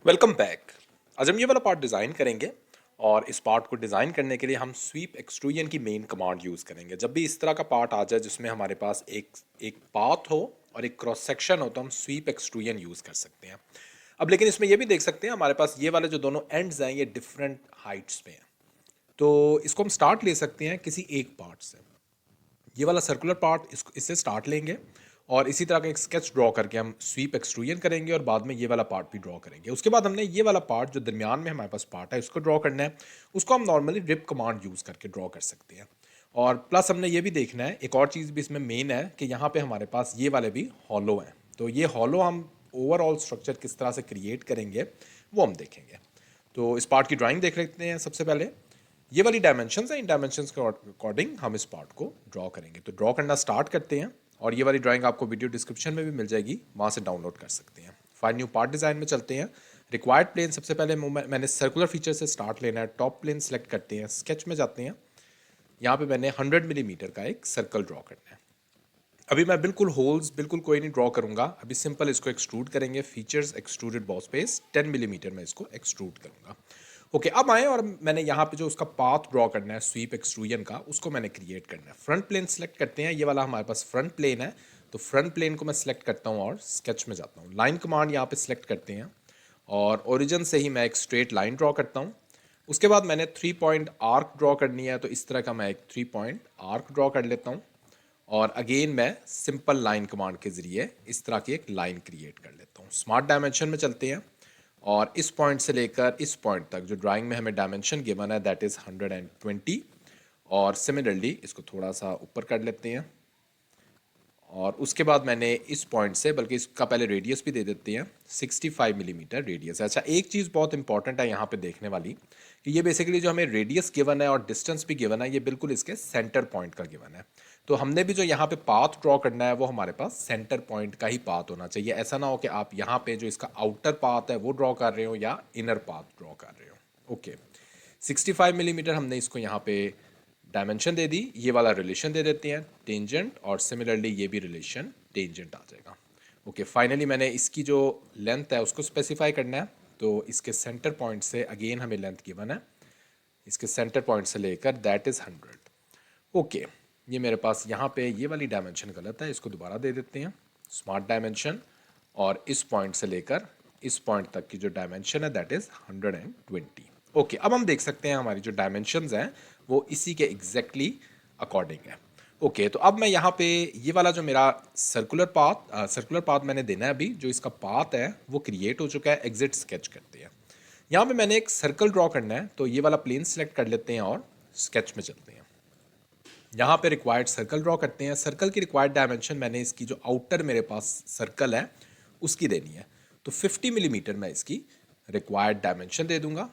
Welcome back. आज हम ये वाला पार्ट डिज़ाइन करेंगे और इस पार्ट को डिज़ाइन करने के लिए हम स्वीप एक्सट्रूजन की मेन कमांड यूज़ करेंगे। जब भी इस तरह का पार्ट आ जाए जिसमें हमारे पास एक एक पाथ हो और एक क्रॉस सेक्शन हो तो हम स्वीप एक्सट्रूजन यूज़ कर सकते हैं। अब लेकिन इसमें ये भी देख सकते हैं हमारे पास ये वाले जो दोनों एंड्स हैं ये डिफरेंट हाइट्स पे हैं, तो इसको हम स्टार्ट ले सकते हैं किसी एक पार्ट से। ये वाला सर्कुलर पार्ट इससे स्टार्ट लेंगे और इसी तरह का एक स्केच ड्रॉ करके हम स्वीप एक्सट्रूजन करेंगे और बाद में ये वाला पार्ट भी ड्रॉ करेंगे। उसके बाद हमने ये वाला पार्ट जो दरमियान में हमारे पास पार्ट है उसको ड्रॉ करना है। उसको हम नॉर्मली रिप कमांड यूज़ करके ड्रॉ कर सकते हैं। और प्लस हमने ये भी देखना है, एक और चीज़ भी इसमें मेन है कि यहाँ पे हमारे पास ये वाले भी हॉलो हैं, तो ये हॉलो हम ओवरऑल स्ट्रक्चर किस तरह से क्रिएट करेंगे वो हम देखेंगे। तो इस पार्ट की ड्राइंग देख लेते हैं। सबसे पहले ये वाली डायमेंशंस हैं, इन डायमेंशंस के अकॉर्डिंग हम इस पार्ट को ड्रॉ करेंगे। तो ड्रॉ करना स्टार्ट करते हैं और ये वाली ड्राइंग आपको वीडियो डिस्क्रिप्शन में भी मिल जाएगी, वहाँ से डाउनलोड कर सकते हैं। फाइल न्यू पार्ट डिज़ाइन में चलते हैं। रिक्वायर्ड प्लेन सबसे पहले मैंने सर्कुलर फीचर से स्टार्ट लेना है। टॉप प्लेन सेलेक्ट करते हैं, स्केच में जाते हैं। यहाँ पे मैंने 100 मिलीमीटर का एक सर्कल ड्रॉ करना है। अभी मैं बिल्कुल होल्स बिल्कुल कोई नहीं ड्रॉ करूँगा, अभी सिंपल इसको एक्सट्रूड करेंगे। Features extruded boss space 10 millimetre में इसको एक्सट्रूड करूँगा। ओके, अब आए और मैंने यहाँ पे जो उसका पाथ ड्रॉ करना है स्वीप एक्सट्रूजन का, उसको मैंने क्रिएट करना है। फ्रंट प्लेन सेलेक्ट करते हैं, ये वाला हमारे पास फ्रंट प्लेन है, तो फ्रंट प्लेन को मैं सेलेक्ट करता हूँ और स्केच में जाता हूँ। लाइन कमांड यहाँ पे सेलेक्ट करते हैं और ओरिजिन से ही मैं एक स्ट्रेट लाइन ड्रॉ करता हूँ। उसके बाद मैंने 3 पॉइंट आर्क ड्रॉ करनी है, तो इस तरह का मैं एक 3 पॉइंट आर्क ड्रॉ कर लेता हूँ। और अगेन मैं सिंपल लाइन कमांड के ज़रिए इस तरह की एक लाइन क्रिएट कर लेता हूँ। स्मार्ट डायमेंशन में चलते हैं और इस पॉइंट से लेकर इस पॉइंट तक जो ड्राइंग में हमें डायमेंशन गिवन है दैट इज़ 120। और सिमिलरली इसको थोड़ा सा ऊपर कर लेते हैं और उसके बाद मैंने इस पॉइंट से, बल्कि इसका पहले रेडियस भी दे देते हैं, 65 मिलीमीटर रेडियस है। अच्छा, एक चीज़ बहुत इंपॉर्टेंट है यहाँ पे देखने वाली कि ये बेसिकली जो हमें रेडियस गिवन है और डिस्टेंस भी गिवन है ये बिल्कुल इसके सेंटर पॉइंट का गिवन है। तो हमने भी जो यहाँ पे पाथ ड्रॉ करना है वो हमारे पास सेंटर पॉइंट का ही पाथ होना चाहिए। ऐसा ना हो कि आप यहाँ पे जो इसका आउटर पाथ है वो ड्रॉ कर रहे हो या इनर पाथ ड्रॉ कर रहे हो। ओके, 65 मिलीमीटर हमने इसको यहाँ पे डायमेंशन दे दी। ये वाला रिलेशन दे देते हैं टेंजेंट, और सिमिलरली ये भी रिलेशन टेंजेंट आ जाएगा। ओके, फाइनली मैंने इसकी जो लेंथ है उसको स्पेसिफाई करना है। तो इसके सेंटर पॉइंट से अगेन हमें लेंथ गिवन है, इसके सेंटर पॉइंट से लेकर दैट इज़ 100। ओके, ये मेरे पास यहाँ पे ये वाली डायमेंशन गलत है, इसको दोबारा दे देते हैं। स्मार्ट डायमेंशन और इस पॉइंट से लेकर इस पॉइंट तक की जो डायमेंशन है दैट इज़ 120। ओके, अब हम देख सकते हैं हमारी जो डायमेंशंस हैं वो इसी के एग्जैक्टली अकॉर्डिंग है। ओके, तो अब मैं यहाँ पे ये वाला जो मेरा सर्कुलर पाथ मैंने देना है, अभी जो इसका पाथ है वो क्रिएट हो चुका है। एग्जिट स्केच करते हैं। यहाँ पे मैंने एक सर्कल ड्रॉ करना है, तो ये वाला प्लेन सेलेक्ट कर लेते हैं और स्केच में चलते हैं। यहाँ पे रिक्वायर्ड सर्कल ड्रॉ करते हैं। सर्कल की रिक्वायर्ड डायमेंशन मैंने इसकी जो आउटर मेरे पास सर्कल है उसकी देनी है, तो 50 मिलीमीटर मैं इसकी रिक्वायर्ड डायमेंशन दे दूंगा,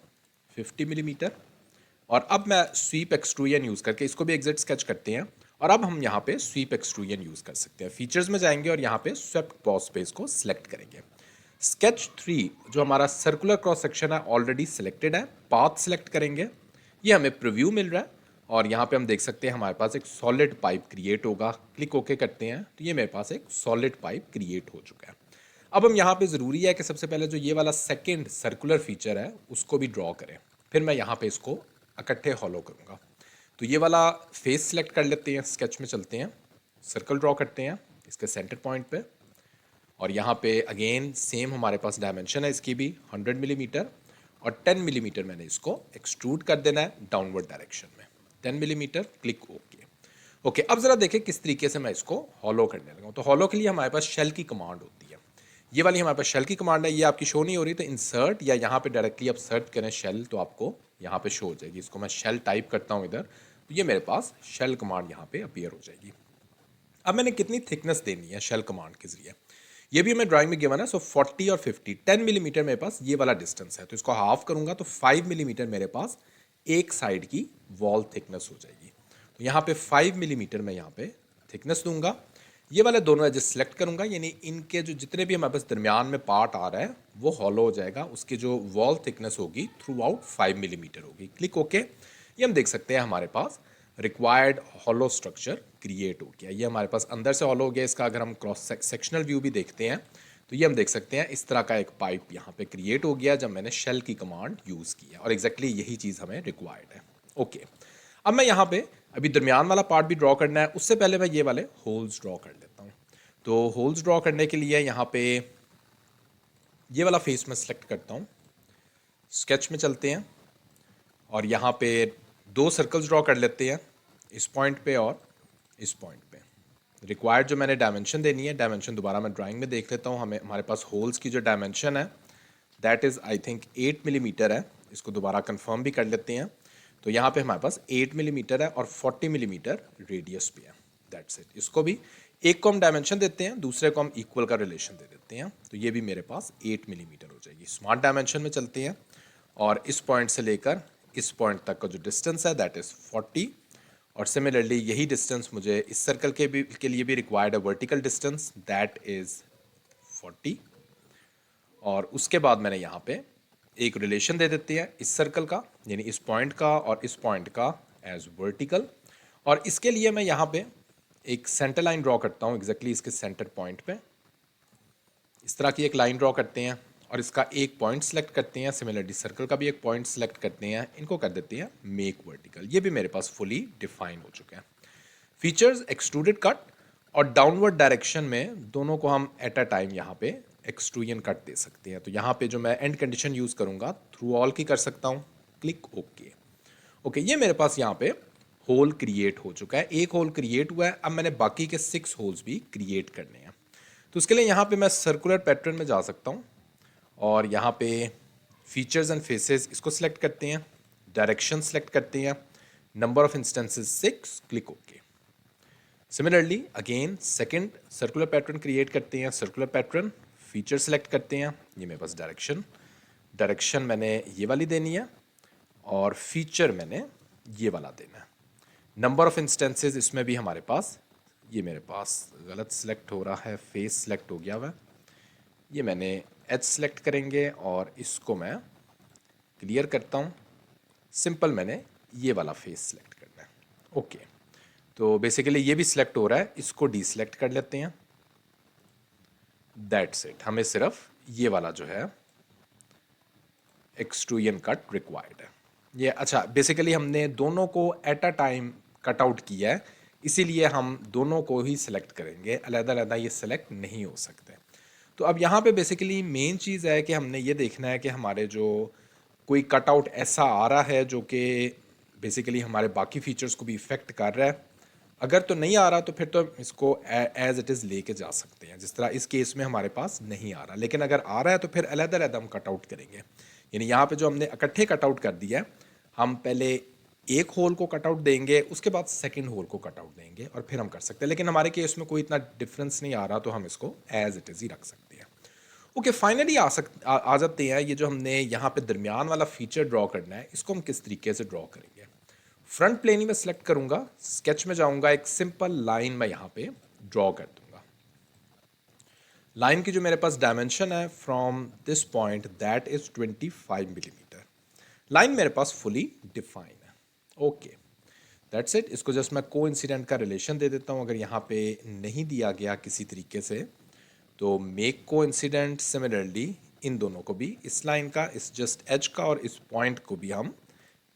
50 मिलीमीटर। और अब मैं स्वीप एक्सट्रूजन यूज़ करके इसको भी एग्जैक्ट स्केच करते हैं और अब हम यहाँ पे स्वीप एक्सट्रूजन यूज़ कर सकते हैं। फीचर्स में जाएंगे और यहाँ पे स्वेप्ट बॉस स्पेस को सिलेक्ट करेंगे। स्केच 3 जो हमारा सर्कुलर क्रॉस सेक्शन है ऑलरेडी सिलेक्टेड है, पाथ सिलेक्ट करेंगे। ये हमें प्रीव्यू मिल रहा है और यहाँ पे हम देख सकते हैं हमारे पास एक सॉलिड पाइप क्रिएट होगा। क्लिक ओके करते हैं तो ये मेरे पास एक सॉलिड पाइप क्रिएट हो चुका है। अब हम यहाँ पे ज़रूरी है कि सबसे पहले जो ये वाला सेकेंड सर्कुलर फीचर है उसको भी ड्रॉ करें, फिर मैं यहाँ पे इसको इकट्ठे हॉलो करूँगा। तो ये वाला फेस सेलेक्ट कर लेते हैं, स्केच में चलते हैं, सर्कल ड्रॉ करते हैं इसके सेंटर पॉइंट पे और यहाँ पे अगेन सेम हमारे पास डायमेंशन है इसकी भी 100 मिलीमीटर और 10 मिलीमीटर मैंने इसको एक्सट्रूड कर देना है डाउनवर्ड डायरेक्शन में, 10 मिलीमीटर। Click okay. ओके, अब ज़रा देखें किस तरीके से मैं इसको हॉलो करने लगा हूँ। तो हॉलो के लिए हमारे पास शेल की कमांड होती है, ये वाली हमारे पास शेल की कमांड है। ये आपकी शो नहीं हो रही तो इंसर्ट या यहाँ पे डायरेक्टली आप सर्च करें शेल तो आपको यहाँ पे शो हो जाएगी। इसको मैं शेल टाइप करता हूँ इधर, तो ये मेरे पास शेल कमांड यहाँ पे अपीयर हो जाएगी। अब मैंने कितनी थिकनेस देनी है शेल कमांड के जरिए, ये भी हमें ड्राइंग में गिवन है। सो 40 और 50, 10 मिलीमीटर मेरे पास ये वाला डिस्टेंस है, तो इसको हाफ करूंगा तो 5 मिलीमीटर मेरे पास एक साइड की वॉल थिकनेस हो जाएगी। तो यहाँ पे 5 मिलीमीटर मैं यहाँ पे थिकनेस दूंगा। ये वाले दोनों एजेस सेलेक्ट करूंगा, यानी इनके जो जितने भी हमारे पास दरमियान में पार्ट आ रहा है वो हॉलो हो जाएगा। उसकी जो वॉल थिकनेस होगी थ्रू आउट 5 मिलीमीटर होगी। Click okay. ये हम देख सकते हैं हमारे पास रिक्वायर्ड हॉलो स्ट्रक्चर क्रिएट हो गया। ये हमारे पास अंदर से हॉलो हो गया। इसका अगर हम क्रॉस सेक्शनल व्यू भी देखते हैं तो ये हम देख सकते हैं इस तरह का एक पाइप यहाँ पे क्रिएट हो गया जब मैंने शेल की कमांड यूज़ की है, और एग्जैक्टली यही चीज़ हमें रिक्वायर्ड है। ओके, अब मैं यहाँ पे अभी दरमियान वाला पार्ट भी ड्रॉ करना है, उससे पहले मैं ये वाले होल्स ड्रॉ कर लेता हूँ। तो होल्स ड्रॉ करने के लिए यहाँ पे ये वाला फेस मैं सिलेक्ट करता हूँ, स्केच में चलते हैं और यहाँ पे 2 सर्कल्स ड्रॉ कर लेते हैं, इस पॉइंट पे और इस पॉइंट पे। रिक्वायर्ड जो मैंने डायमेंशन देनी है, डायमेंशन दोबारा मैं ड्राइंग में देख लेता हूँ। हमारे पास होल्स की जो डायमेंशन है that is I think 8 millimetre है। इसको दोबारा कंफर्म भी कर लेते हैं। तो यहाँ पे हमारे पास 8 मिलीमीटर है और 40 मिलीमीटर रेडियस भी है। That's it. इसको भी एक को हम डायमेंशन देते हैं, दूसरे को हम इक्वल का रिलेशन दे देते हैं, तो ये भी मेरे पास 8 मिलीमीटर हो जाएगी। स्मार्ट डायमेंशन में चलते हैं और इस पॉइंट से लेकर इस पॉइंट तक का जो डिस्टेंस है दैट इज़ 40, और सिमिलरली यही डिस्टेंस मुझे इस सर्कल के लिए भी रिक्वायर्ड है, वर्टिकल डिस्टेंस दैट इज़ 40। और उसके बाद मैंने यहाँ पे एक रिलेशन दे देते हैं इस सर्कल का, यानी इस पॉइंट का और इस पॉइंट का एज वर्टिकल। और इसके लिए मैं यहाँ पे एक सेंटर लाइन ड्रॉ करता हूँ एग्जैक्टली इसके सेंटर पॉइंट पे। इस तरह की एक लाइन ड्रॉ करते हैं और इसका एक पॉइंट सेलेक्ट करते हैं, सिमिलरली सर्कल का भी एक पॉइंट सेलेक्ट करते हैं, इनको कर देते हैं मेक वर्टिकल। ये भी मेरे पास फुली डिफाइन हो चुका है। फीचर्स एक्सट्रूडेड कट और डाउनवर्ड डायरेक्शन में दोनों को हम एट अ टाइम यहाँ पे एक्सट्रूजन कट दे सकते हैं। तो यहाँ पे जो मैं एंड कंडीशन यूज़ करूँगा थ्रू ऑल की कर सकता हूँ, क्लिक ओके। ओके, ये मेरे पास यहाँ पे होल क्रिएट हो चुका है, एक होल क्रिएट हुआ है। अब मैंने बाकी के 6 होल्स भी क्रिएट करने हैं। तो उसके लिए यहाँ पे मैं सर्कुलर पैटर्न में जा सकता हूँ और यहाँ पे फीचर्स एंड फेसेस इसको सिलेक्ट करते हैं, डायरेक्शन सेलेक्ट करते हैं, number of instances 6, click okay. Similarly again second circular pattern create करते हैं, सर्कुलर पैटर्न, फीचर सेलेक्ट करते हैं, ये मेरे पास डायरेक्शन मैंने ये वाली देनी है और फीचर मैंने ये वाला देना है। नंबर ऑफ इंस्टेंसेस इसमें भी हमारे पास, ये मेरे पास गलत सिलेक्ट हो रहा है, फेस सिलेक्ट हो गया हुआ है, ये मैंने एच सेलेक्ट करेंगे और इसको मैं क्लियर करता हूँ। सिंपल मैंने ये वाला फेस सेलेक्ट करना है। ओके, तो बेसिकली ये भी सिलेक्ट हो रहा है, इसको डी सिलेक्ट कर लेते हैं। दैट्स इट, हमें सिर्फ ये वाला जो है एक्सट्रूजन कट रिक्वायर्ड है। ये अच्छा, बेसिकली हमने दोनों को at a time cut out किया है, इसीलिए हम दोनों को ही सिलेक्ट करेंगे, अलग-अलग ये सिलेक्ट नहीं हो सकते। तो अब यहाँ पे बेसिकली मेन चीज़ है कि हमने ये देखना है कि हमारे जो कोई कटआउट ऐसा आ रहा है जो कि बेसिकली हमारे बाकी फीचर्स को भी इफ़ेक्ट कर रहा है। अगर तो नहीं आ रहा तो फिर तो इसको एज इट इज़ लेके जा सकते हैं, जिस तरह इस केस में हमारे पास नहीं आ रहा। लेकिन अगर आ रहा है तो फिर अलग-अलग हम कटआउट करेंगे। यानी यहाँ पे जो हमने इकट्ठे कटआउट कर दिया है, हम पहले एक होल को कटआउट देंगे, उसके बाद सेकंड होल को कटआउट देंगे और फिर हम कर सकते हैं। लेकिन हमारे केस में कोई इतना डिफरेंस नहीं आ रहा तो हम इसको एज इट इज़ ही रख सकते हैं। ओके, फाइनली आ जाते हैं, ये जो हमने यहाँ पे दरमियान वाला फीचर ड्रॉ करना है, इसको हम किस तरीके से ड्रॉ करेंगे। फ्रंट प्लेन ही मैं सेलेक्ट करूँगा, स्केच में जाऊँगा, एक सिंपल लाइन मैं यहाँ पे ड्रॉ कर दूँगा। लाइन की जो मेरे पास डायमेंशन है from this point that is 25 millimetre. Line मेरे पास फुली डिफाइन है। Okay, that's it. इसको जस्ट मैं कोइंसिडेंट का रिलेशन दे देता हूँ। अगर यहाँ पे नहीं दिया गया किसी तरीके से तो मेक कोइंसिडेंट, सिमिलरली इन दोनों को भी, इस लाइन का, इस जस्ट एज का और इस पॉइंट को भी हम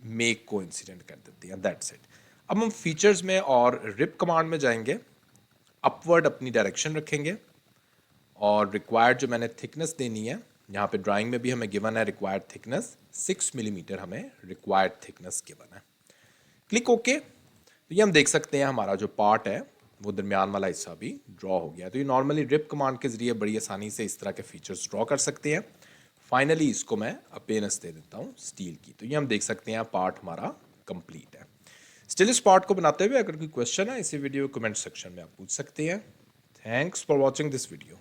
मेक कोइंसिडेंट कर देते हैं। That's it. अब हम फीचर्स में और रिप कमांड में जाएंगे, अपवर्ड अपनी डायरेक्शन रखेंगे और रिक्वायर्ड जो मैंने थिकनेस देनी है, यहाँ पे ड्राइंग में भी हमें गिवन है रिक्वायर्ड थिकनेस 6 मिलीमीटर, हमें रिक्वायर्ड थिकनेस गिवन है। Click okay. तो ये हम देख सकते हैं हमारा जो पार्ट है वो दरमियान वाला हिस्सा भी ड्रॉ हो गया। तो ये नॉर्मली रिप कमांड के ज़रिए बड़ी आसानी से इस तरह के फीचर्स ड्रॉ कर सकते हैं। फाइनली इसको मैं अपेयरेंस दे देता हूँ स्टील की। तो ये हम देख सकते हैं पार्ट हमारा कंप्लीट है। स्टिल इस पार्ट को बनाते हुए अगर कोई क्वेश्चन है इसी वीडियो कमेंट सेक्शन में आप पूछ सकते हैं। Thanks for watching this video.